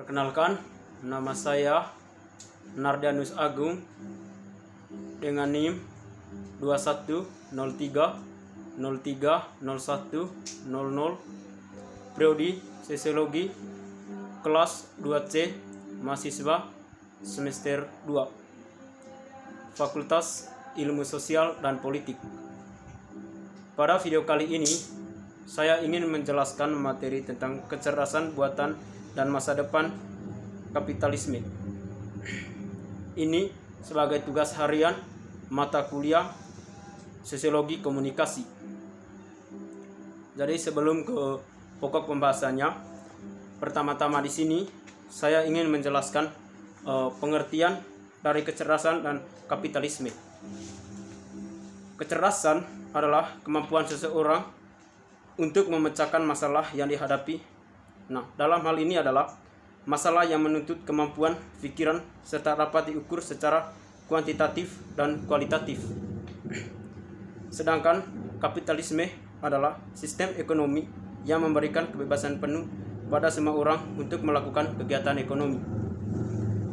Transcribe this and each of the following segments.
Perkenalkan, nama saya Nardianus Agung dengan NIM 2103030100, Prodi Sosiologi, kelas 2C, mahasiswa semester 2, Fakultas Ilmu Sosial dan Politik. Pada video kali ini, saya ingin menjelaskan materi tentang kecerdasan buatan dan masa depan kapitalisme. Ini sebagai tugas harian mata kuliah Sosiologi Komunikasi. Jadi sebelum ke pokok pembahasannya, pertama-tama di sini saya ingin menjelaskan pengertian dari kecerdasan dan kapitalisme. Kecerdasan adalah kemampuan seseorang untuk memecahkan masalah yang dihadapi. Nah, dalam hal ini adalah masalah yang menuntut kemampuan pikiran serta dapat diukur secara kuantitatif dan kualitatif. Sedangkan kapitalisme adalah sistem ekonomi yang memberikan kebebasan penuh pada semua orang untuk melakukan kegiatan ekonomi.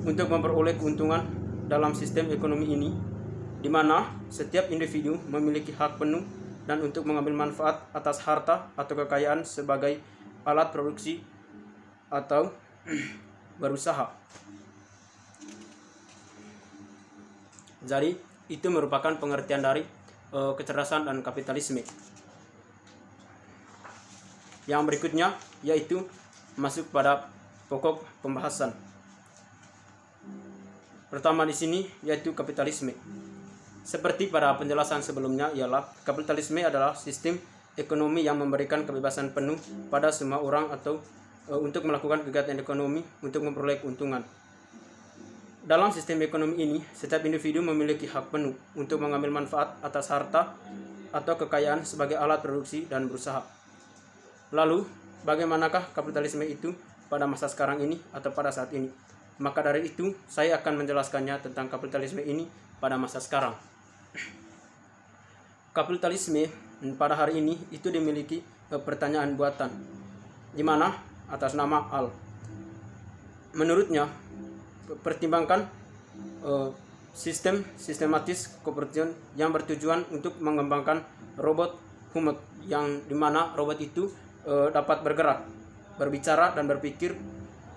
Untuk memperoleh keuntungan dalam sistem ekonomi ini, di mana setiap individu memiliki hak penuh dan untuk mengambil manfaat atas harta atau kekayaan sebagai alat produksi atau berusaha. Jadi itu merupakan pengertian dari kecerdasan dan kapitalisme. Yang berikutnya yaitu masuk pada pokok pembahasan. Pertama di sini yaitu kapitalisme. Seperti pada penjelasan sebelumnya, ialah kapitalisme adalah sistem ekonomi yang memberikan kebebasan penuh pada semua orang atau untuk melakukan kegiatan ekonomi untuk memperoleh keuntungan. Dalam sistem ekonomi ini, setiap individu memiliki hak penuh untuk mengambil manfaat atas harta atau kekayaan sebagai alat produksi dan berusaha. Lalu, bagaimanakah kapitalisme itu pada masa sekarang ini atau pada saat ini? Maka dari itu, saya akan menjelaskannya tentang kapitalisme ini pada masa sekarang. Kapitalisme pada hari ini itu dimiliki pertanyaan buatan, di mana atas nama Al. Menurutnya, pertimbangkan sistematis kooperasi yang bertujuan untuk mengembangkan robot humanoid, yang dimana robot itu dapat bergerak, berbicara dan berpikir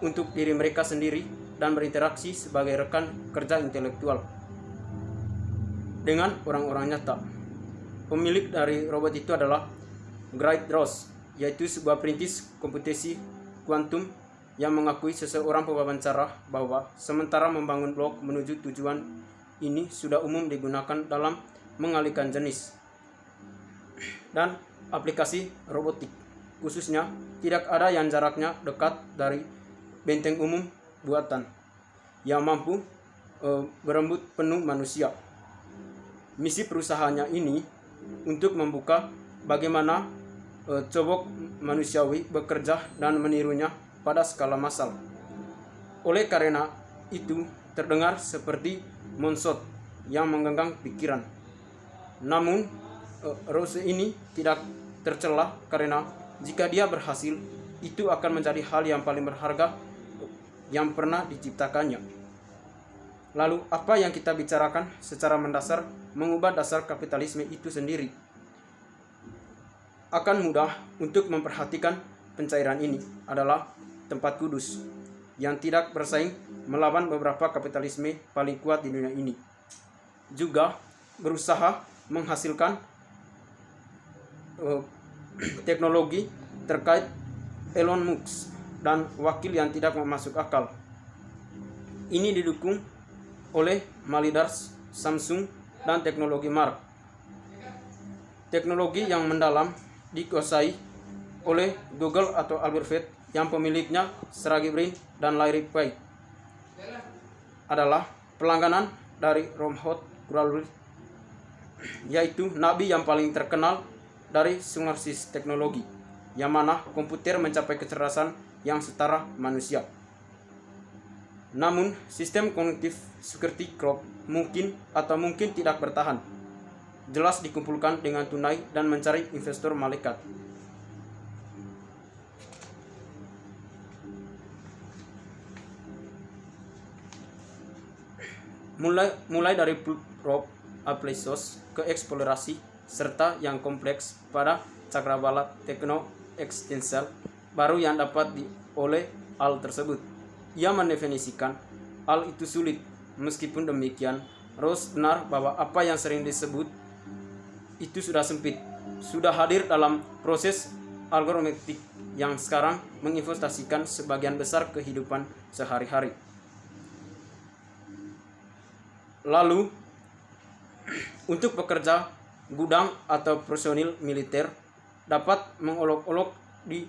untuk diri mereka sendiri dan berinteraksi sebagai rekan kerja intelektual dengan orang-orang nyata. Pemilik dari robot itu adalah Great Ross, yaitu sebuah perintis komputasi kuantum yang mengakui seseorang pewawancara bahwa sementara membangun blok menuju tujuan ini sudah umum digunakan dalam mengalihkan jenis dan aplikasi robotik. Khususnya, tidak ada yang jaraknya dekat dari benteng umum buatan yang mampu berembut penuh manusia. Misi perusahaannya ini untuk membuka bagaimana cobok manusiawi bekerja dan menirunya pada skala massal. Oleh karena itu, terdengar seperti moonshot yang menggenggam pikiran. Namun, Rose ini tidak tercela karena jika dia berhasil, itu akan menjadi hal yang paling berharga yang pernah diciptakannya. Lalu, apa yang kita bicarakan secara mendasar mengubah dasar kapitalisme itu sendiri? Akan mudah untuk memperhatikan pencairan ini adalah tempat kudus yang tidak bersaing melawan beberapa kapitalisme paling kuat di dunia ini. Juga berusaha menghasilkan teknologi terkait Elon Musk dan wakil yang tidak masuk akal. Ini didukung oleh Malidars, Samsung, dan teknologi Mark. Teknologi yang mendalam dikuasai oleh Google atau Alphabet yang pemiliknya Sergey Brin dan Larry Page adalah pelangganan dari Robert Kurnowski, yaitu nabi yang paling terkenal dari singarsis teknologi, yang mana komputer mencapai kecerdasan yang setara manusia. Namun, sistem kognitif seperti Kropp mungkin atau mungkin tidak bertahan. Jelas dikumpulkan dengan tunai dan mencari investor malaikat. mulai dari probe applications ke eksplorasi serta yang kompleks pada cakrawala tekno eksistensial baru yang dapat oleh al tersebut. Ia mendefinisikan al itu sulit. Meskipun demikian, Rawls benar bahwa apa yang sering disebut itu sudah sempit, sudah hadir dalam proses algoritmik yang sekarang menginvestasikan sebagian besar kehidupan sehari-hari. Lalu, untuk pekerja gudang atau personil militer dapat mengolok-olok di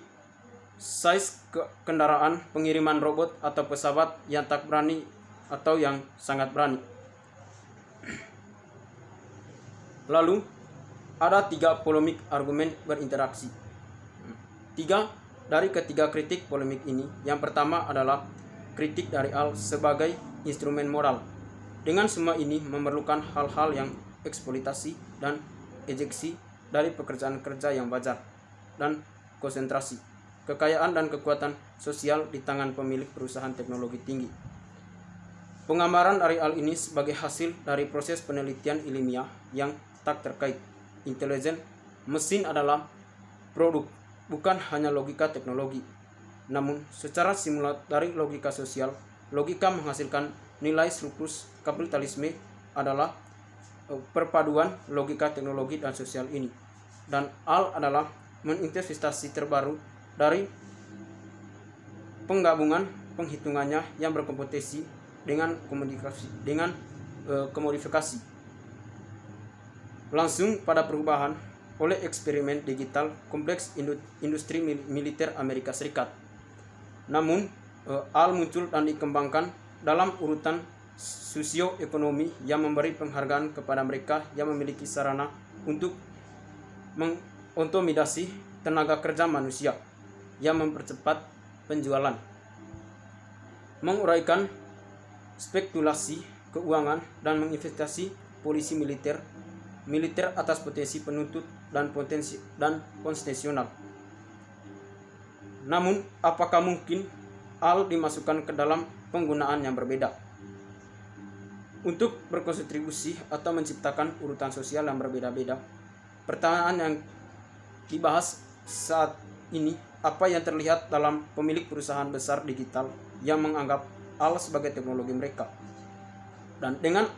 size kendaraan pengiriman robot atau pesawat yang tak berani atau yang sangat berani. Lalu, ada 3 polemik argumen berinteraksi. 3 dari ketiga kritik polemik ini, yang pertama adalah kritik dari al sebagai instrumen moral. Dengan semua ini memerlukan hal-hal yang eksploitasi dan ejeksi dari pekerjaan kerja yang wajar dan konsentrasi, kekayaan dan kekuatan sosial di tangan pemilik perusahaan teknologi tinggi. Penggambaran dari al ini sebagai hasil dari proses penelitian ilmiah yang tak terkait. Intelijen mesin adalah produk, bukan hanya logika teknologi. Namun, secara simulat dari logika sosial, logika menghasilkan nilai surplus kapitalisme adalah perpaduan logika teknologi dan sosial ini. Dan al adalah menginvestasi terbaru dari penggabungan penghitungannya yang berkompetisi dengan komodifikasi langsung pada perubahan oleh eksperimen digital kompleks industri militer Amerika Serikat. Namun, al muncul dan dikembangkan dalam urutan sosioekonomi yang memberi penghargaan kepada mereka yang memiliki sarana untuk mengotomasi tenaga kerja manusia, yang mempercepat penjualan, menguraikan spekulasi keuangan, dan menginvestasi polisi militer atas potensi penuntut dan konstitusional. Namun, apakah mungkin al dimasukkan ke dalam penggunaan yang berbeda untuk berkontribusi atau menciptakan urutan sosial yang berbeda-beda? Pertanyaan yang dibahas saat ini, apa yang terlihat dalam pemilik perusahaan besar digital yang menganggap al sebagai teknologi mereka, dan dengan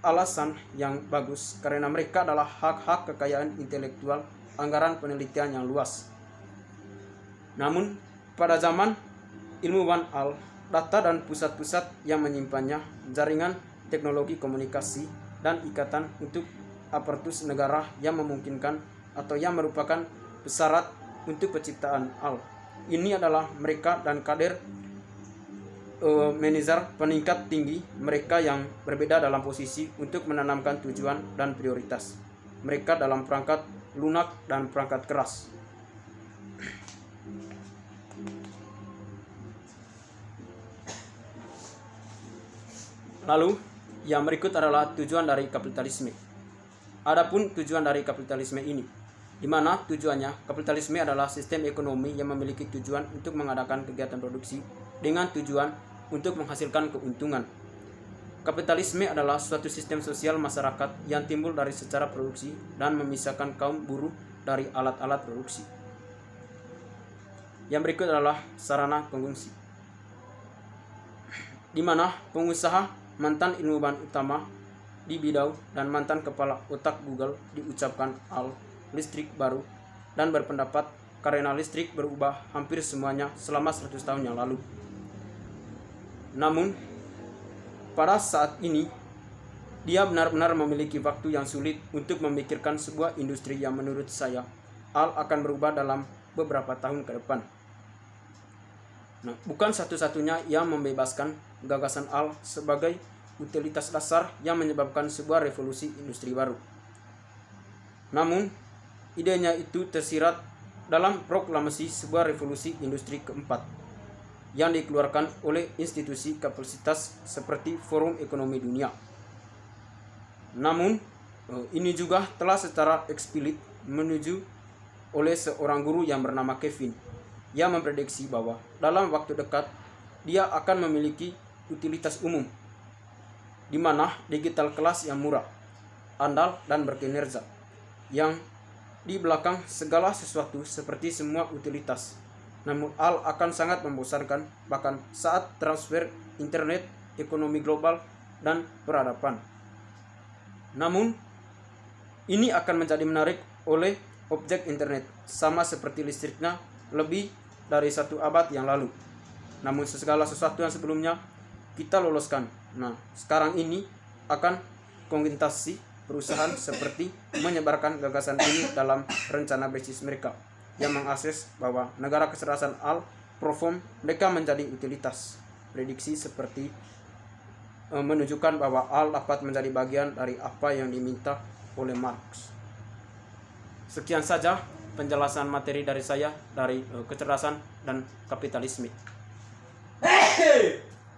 alasan yang bagus karena mereka adalah hak-hak kekayaan intelektual, anggaran penelitian yang luas. Namun, pada zaman ilmuwan al, data dan pusat-pusat yang menyimpannya, jaringan teknologi komunikasi, dan ikatan untuk aparatus negara yang memungkinkan atau yang merupakan persyarat untuk penciptaan al. Ini adalah mereka dan kader manajer peningkat tinggi mereka yang berbeda dalam posisi untuk menanamkan tujuan dan prioritas mereka dalam perangkat lunak dan perangkat keras. Lalu, yang berikut adalah tujuan dari kapitalisme. Adapun tujuan dari kapitalisme ini, di mana tujuannya kapitalisme adalah sistem ekonomi yang memiliki tujuan untuk mengadakan kegiatan produksi dengan tujuan untuk menghasilkan keuntungan. Kapitalisme adalah suatu sistem sosial masyarakat yang timbul dari secara produksi dan memisahkan kaum buruh dari alat-alat produksi. Yang berikut adalah sarana konsumsi, di mana pengusaha, mantan ilmuwan utama di bidang, dan mantan kepala otak Google diucapkan al listrik baru dan berpendapat karena listrik berubah hampir semuanya selama 100 tahun yang lalu. Namun, pada saat ini, dia benar-benar memiliki waktu yang sulit untuk memikirkan sebuah industri yang menurut saya al akan berubah dalam beberapa tahun ke depan. Nah, bukan satu-satunya yang membebaskan gagasan al sebagai utilitas dasar yang menyebabkan sebuah revolusi industri baru. Namun, idenya itu tersirat dalam proklamasi sebuah revolusi industri keempat yang dikeluarkan oleh institusi kapasitas seperti Forum Ekonomi Dunia. Namun, ini juga telah secara eksplisit menuju oleh seorang guru yang bernama Kevin, yang memprediksi bahwa dalam waktu dekat dia akan memiliki utilitas umum. di mana digital kelas yang murah, andal, dan berkinerja, yang di belakang segala sesuatu seperti semua utilitas. Namun hal akan sangat membosankan bahkan saat transfer internet, ekonomi global, dan peradaban. Namun ini akan menjadi menarik oleh objek internet, sama seperti listriknya lebih dari 1 abad yang lalu. Namun segala sesuatu yang sebelumnya kita loloskan. Nah, sekarang ini akan konsentrasi perusahaan seperti menyebarkan gagasan ini dalam rencana bisnis mereka yang mengakses bahwa negara kecerdasan perform mereka menjadi utilitas. Prediksi seperti menunjukkan bahwa dapat menjadi bagian dari apa yang diminta oleh Marx. Sekian saja penjelasan materi dari saya dari kecerdasan dan kapitalisme.